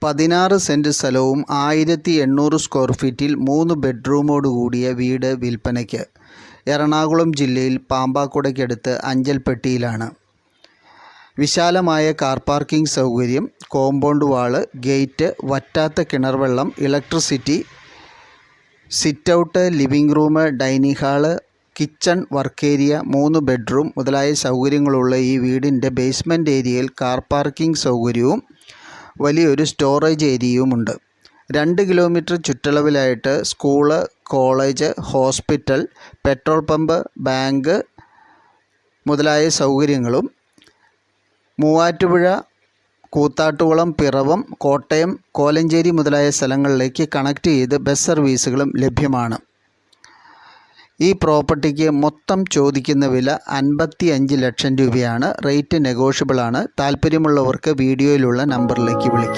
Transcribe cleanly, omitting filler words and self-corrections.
16 cent സ്ഥലവും 1800 square ഫീറ്റിൽ 3 ബെഡ്റൂമോട് കൂടിയ വീട് വിൽപ്പനയ്ക്ക്. എറണാകുളം ജില്ലയിൽ പാമ്പാക്കുടയ്ക്കടുത്ത് അഞ്ചൽപ്പെട്ടിയിലാണ്. വിശാലമായ കാർ പാർക്കിംഗ് സൗകര്യം, കോമ്പൗണ്ട് വാള്, ഗേറ്റ്, വറ്റാത്ത കിണർവെള്ളം, electricity, sitout, living room, dining hall, kitchen, work area, 3 bedroom മുതലായ സൗകര്യങ്ങളുള്ള ഈ വീടിൻ്റെ ബേസ്മെൻറ്റ് ഏരിയയിൽ കാർ പാർക്കിംഗ് സൗകര്യവും വലിയൊരു സ്റ്റോറേജ് ഏരിയയുമുണ്ട്. 2 കിലോമീറ്റർ ചുറ്റളവിലായിട്ട് school, college, hospital, petrol pump, bank മുതലായ സൗകര്യങ്ങളും മൂവാറ്റുപുഴ, കൂത്താട്ടുകുളം, പിറവം, കോട്ടയം, കോലഞ്ചേരി മുതലായ സ്ഥലങ്ങളിലേക്ക് കണക്ട് ചെയ്ത് ബസ് സർവീസുകളും ലഭ്യമാണ്. ഈ പ്രോപ്പർട്ടിക്ക് മൊത്തം ചോദിക്കുന്ന വില 55 ലക്ഷം രൂപയാണ്. റേറ്റ് നെഗോഷ്യബിളാണ്. താല്പര്യമുള്ളവർക്ക് വീഡിയോയിലുള്ള നമ്പറിലേക്ക് വിളിക്കാം.